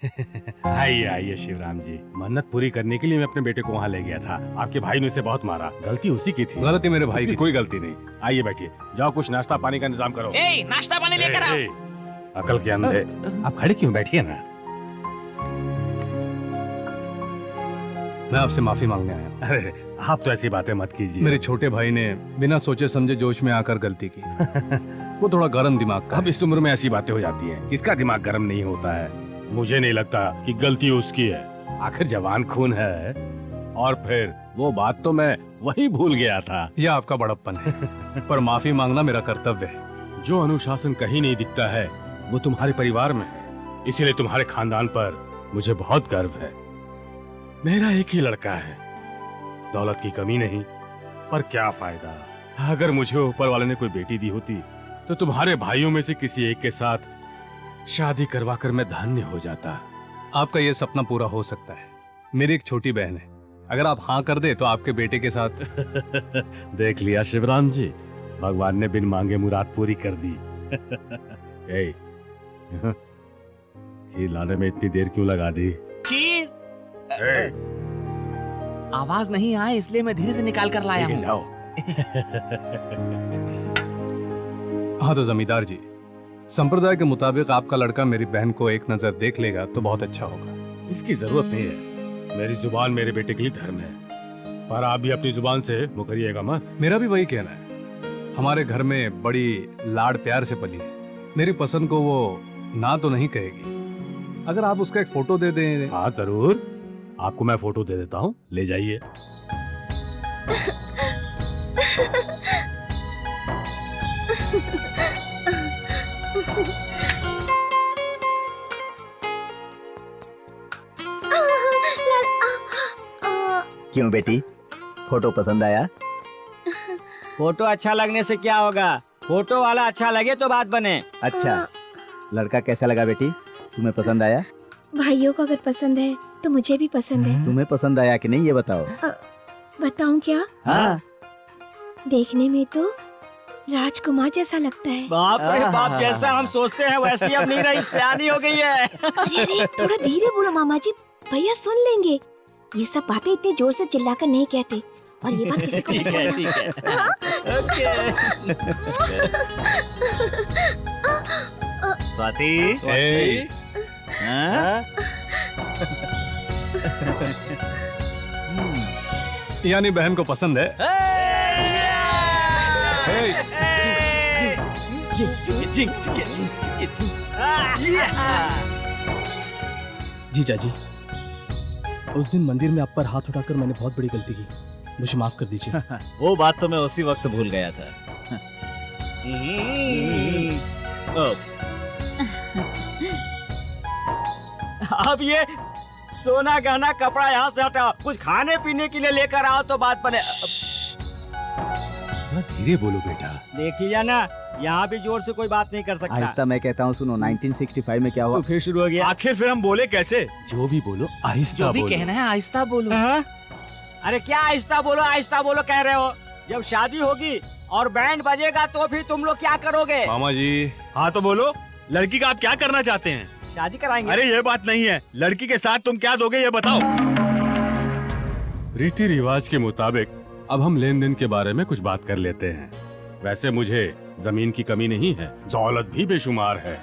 आइए आइए शिवराम जी, मन्नत पूरी करने के लिए मैं अपने बेटे को वहाँ ले गया था। आपके भाई ने उसे बहुत मारा, गलती उसी की थी। गलती मेरे भाई उसकी की। कोई गलती नहीं। आइए बैठिए, जाओ कुछ नाश्ता पानी का इंतजाम करो। नाश्ता पानी लेकर आओ। अकल के अंधे, आप खड़े क्यों? बैठिए ना। मैं आपसे माफी मांगने आया हूँ। अरे आप तो ऐसी बातें मत कीजिए। मेरे छोटे भाई ने बिना सोचे समझे जोश में आकर गलती की। वो थोड़ा गर्म दिमाग का अब है। इस उम्र में ऐसी बातें हो जाती हैं। किसका दिमाग गर्म नहीं होता है? मुझे नहीं लगता कि गलती उसकी है। आखिर जवान खून है। और फिर वो बात तो मैं वही भूल गया था। यह आपका बड़प्पन है, पर माफी मांगना मेरा कर्तव्य है। जो अनुशासन कहीं नहीं दिखता है वो तुम्हारे परिवार में है। इसीलिए तुम्हारे खानदान पर मुझे बहुत गर्व है। मेरा एक ही लड़का है, दौलत की कमी नहीं, पर क्या फायदा। अगर मुझे ऊपर वाले ने कोई बेटी दी होती तो तुम्हारे भाइयों में से किसी एक के साथ शादी करवाकर मैं धन्य हो जाता। आपका ये सपना पूरा हो सकता है। मेरी एक छोटी बहन है, अगर आप हाँ कर दे तो आपके बेटे के साथ। देख लिया शिवराम जी, भगवान ने बिन मांगे मुराद पूरी कर दी। ए, खीर लाने में इतनी देर क्यों लगा दी? खीर ए, आवाज नहीं आए इसलिए मैं धीरे से निकाल कर लाया लेके हूँ। जाओ। हाँ तो जमींदार जी, संप्रदाय के मुताबिक आपका लड़का मेरी बहन को एक नजर देख लेगा तो बहुत अच्छा होगा। इसकी जरूरत नहीं है। मेरी जुबान मेरे बेटे के लिए धर्म है, पर आप भी अपनी जुबान से मुकरिएगा मत। मेरा भी वही कहना है। हमारे घर में बड़ी लाड प्यार से पली है। मेरी पसंद को वो ना तो नहीं कहेगी। अगर आप उसका एक फोटो दे दें। हाँ जरूर, आपको मैं फोटो दे देता हूँ, ले जाइए। क्यों बेटी, फोटो पसंद आया? फोटो अच्छा लगने से क्या होगा, फोटो वाला अच्छा लगे तो बात बने। अच्छा, लड़का कैसा लगा बेटी? तुम्हें पसंद आया? भाइयों को अगर पसंद है तो मुझे भी पसंद है। तुम्हें पसंद आया कि नहीं ये बताओ। बताऊं क्या? हाँ। देखने में तो राजकुमार जैसा लगता है। बाप रे बाप, जैसा हम सोचते हैं वैसी अब नहीं रही, सियानी हो गई है। अरे अरे, थोड़ा धीरे बोलो मामा जी, भैया सुन लेंगे। ये सब बातें इतने जोर से चिल्लाकर नहीं कहते, और ये बात किसी को ठीक मत है बोलना। ठीक है। ओके। स्वाति, ए, हाँ? यानी बहन को पसंद है। जीजा जी, उस दिन मंदिर में आप पर हाथ उठाकर मैंने बहुत बड़ी गलती की, मुझे माफ कर दीजिए। वो बात तो मैं उसी वक्त भूल गया था। अब ये सोना गहना कपड़ा यहाँ से हटाओ, कुछ खाने पीने के लिए लेकर आओ तो बात बने। थोड़ा धीरे बोलो बेटा। देख लिया ना, यहाँ भी जोर से कोई बात नहीं कर सकता। आहिस्ता मैं कहता हूँ, सुनो। 1965 में क्या हुआ? तो फिर शुरू हो गया। आखिर फिर हम बोले कैसे? जो भी बोलो आहिस्ता जो भी बोलो। कहना है आहिस्ता बोलो। हाँ? अरे क्या आहिस्ता बोलो कह रहे हो? जब शादी होगी और बैंड बजेगा तो फिर तुम लोग क्या करोगे? मामा जी, हाँ तो बोलो, लड़की का आप क्या करना चाहते हैं? शादी कराएंगे। अरे ये बात नहीं है, लड़की के साथ तुम क्या दोगे ये बताओ। रीति रिवाज के मुताबिक अब हम लेन देन के बारे में कुछ बात कर लेते हैं। वैसे मुझे जमीन की कमी नहीं है, दौलत भी बेशुमार है,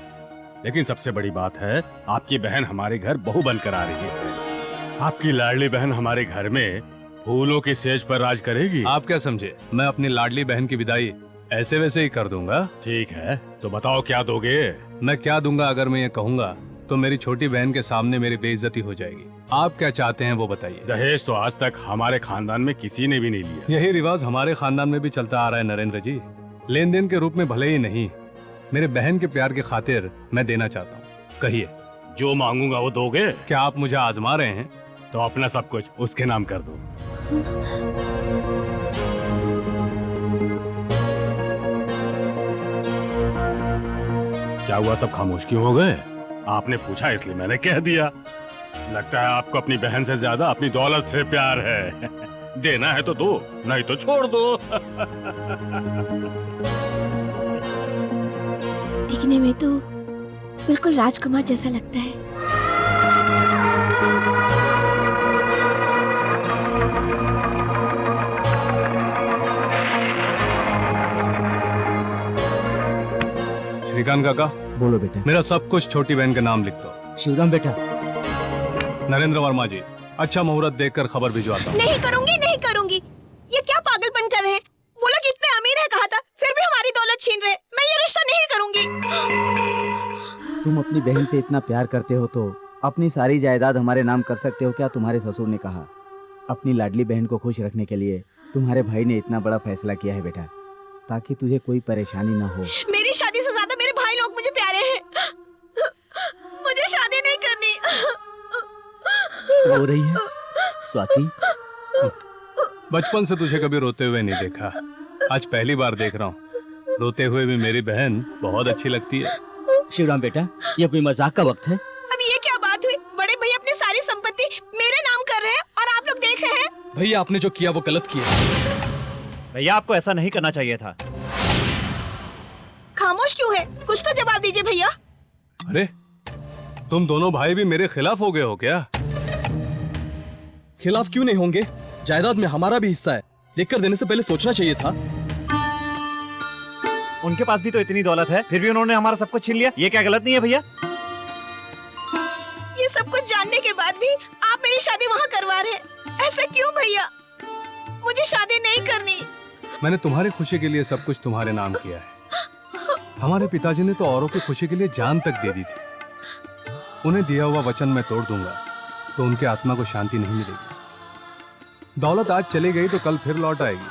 लेकिन सबसे बड़ी बात है आपकी बहन हमारे घर बहू बनकर आ रही है। आपकी लाडली बहन हमारे घर में फूलों की सेज पर राज करेगी। आप क्या समझे, मैं अपनी लाडली बहन की विदाई ऐसे वैसे ही कर दूंगा? ठीक है, तो बताओ क्या दोगे? मैं क्या दूंगा, अगर मैं ये कहूंगा तो मेरी छोटी बहन के सामने मेरी बेइज्जती हो जाएगी। आप क्या चाहते हैं वो बताइए। दहेज तो आज तक हमारे खानदान में किसी ने भी नहीं लिया। यही रिवाज हमारे खानदान में भी चलता आ रहा है नरेंद्र जी। लेन देन के रूप में भले ही नहीं, मेरे बहन के प्यार की खातिर मैं देना चाहता हूँ। कहिए, जो मांगूंगा वो दोगे? क्या आप मुझे आजमा रहे हैं? तो अपना सब कुछ उसके नाम कर दो। क्या हुआ, सब खामोश क्यों हो गए? आपने पूछा इसलिए मैंने कह दिया। लगता है आपको अपनी बहन से ज्यादा अपनी दौलत से प्यार है। देना है तो दो, नहीं तो छोड़ दो। दिखने में तो बिल्कुल राजकुमार जैसा लगता है। निकान काका, बोलो बेटा। मेरा सब कुछ छोटी बहन के नाम लिख दो। शिवराम बेटा। नरेंद्र वर्मा जी, अच्छा मुहूर्त देखकर खबर भिजवाता हूँ। नहीं करूंगी, नहीं करूंगी। ये क्या पागलपन कर रहे हैं? वो लोग इतने अमीर है कहा था, फिर भी हमारी दौलत छीन रहे। मैं ये रिश्ता नहीं करूंगी। तुम अपनी बहन से इतना प्यार करते हो तो अपनी सारी जायदाद हमारे नाम कर सकते हो क्या? तुम्हारे ससुर ने कहा। अपनी लाडली बहन को खुश रखने के लिए तुम्हारे भाई ने इतना बड़ा फैसला किया है बेटा, ताकि तुझे कोई परेशानी ना हो। मेरी शादी से ज्यादा मेरे भाई लोग मुझे प्यारे हैं। मुझे शादी नहीं करनी। रो रही है स्वाति? बचपन से तुझे कभी रोते हुए नहीं देखा, आज पहली बार देख रहा हूँ। रोते हुए भी मेरी बहन बहुत अच्छी लगती है। शिवराम बेटा, ये कोई मजाक का वक्त है? अब ये क्या बात हुई? बड़े भैया अपनी सारी संपत्ति मेरे नाम कर रहे हैं और आप लोग देख रहे हैं। भैया आपने जो किया वो गलत किया। भैया आपको ऐसा नहीं करना चाहिए था। खामोश क्यों है? कुछ तो जवाब दीजिए भैया। अरे तुम दोनों भाई भी मेरे खिलाफ हो गए हो क्या? खिलाफ क्यों नहीं होंगे? जायदाद में हमारा भी हिस्सा है, लिख कर देने से पहले सोचना चाहिए था। उनके पास भी तो इतनी दौलत है, फिर भी उन्होंने हमारा सब कुछ छीन लिया। ये क्या गलत नहीं है भैया? ये सब कुछ जानने के बाद भी आप मेरी शादी वहाँ करवा रहे हैं। ऐसा क्यों भैया? मुझे शादी नहीं करनी। मैंने तुम्हारी खुशी के लिए सब कुछ तुम्हारे नाम किया है। हमारे पिताजी ने तो औरों की खुशी के लिए जान तक दे दी थी। उन्हें दिया हुआ वचन मैं तोड़ दूंगा तो उनके आत्मा को शांति नहीं मिलेगी। दौलत आज चली गई तो कल फिर लौट आएगी।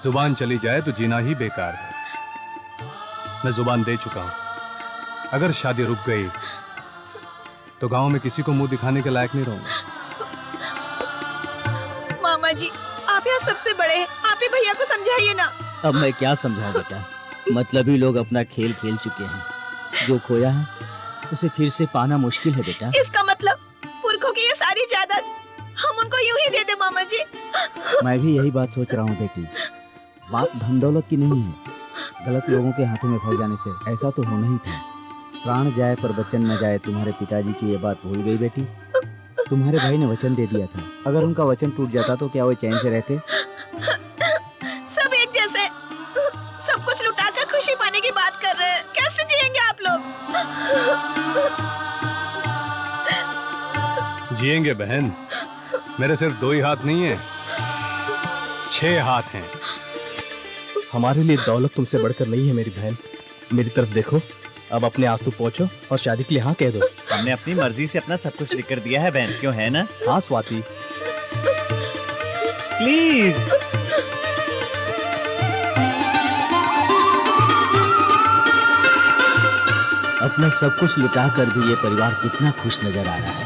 जुबान चली जाए तो जीना ही बेकार है। मैं जुबान दे चुका हूं। अगर शादी रुक गई तो गांव में किसी को मुंह दिखाने के लायक नहीं रहूंगा। मामा जी, आप यहाँ सबसे बड़े हैं, आप ही भैया को समझाइए ना। अब मैं क्या समझाऊं बेटा, मतलबी लोग अपना खेल खेल चुके हैं। जो खोया है उसे फिर से पाना मुश्किल है बेटा। इसका मतलब पुरखों की ये सारी जायदाद हम उनको यूं ही दे दे मामा जी। मैं भी यही बात सोच रहा हूँ बेटी। बात धन दौलत की नहीं है। गलत लोगों के हाथों में फंस जाने से ऐसा तो होना ही था। प्राण जाए पर वचन न जाए। तुम्हारे पिताजी की ये बात भूल गई बेटी? तुम्हारे भाई ने वचन दे दिया था, अगर उनका वचन टूट जाता तो क्या वो चैन से रहते? सब एक जैसे, सब कुछ लुटाकर खुशी पाने की बात कर रहे हैं। कैसे जिएंगे आप लोग? जिएंगे बहन। मेरे सिर्फ 2 ही हाथ नहीं है, 6 हाथ हैं। हमारे लिए दौलत तुमसे बढ़कर नहीं है मेरी बहन। मेरी तरफ देखो, अब अपने आंसू पोंछो और शादी के लिए हाँ कह दो। हमने अपनी मर्जी से अपना सब कुछ लिख कर दिया है बहन, क्यों है ना? हाँ स्वाति, प्लीज। अपना सब कुछ लुटा कर भी ये परिवार कितना खुश नजर आ रहा है।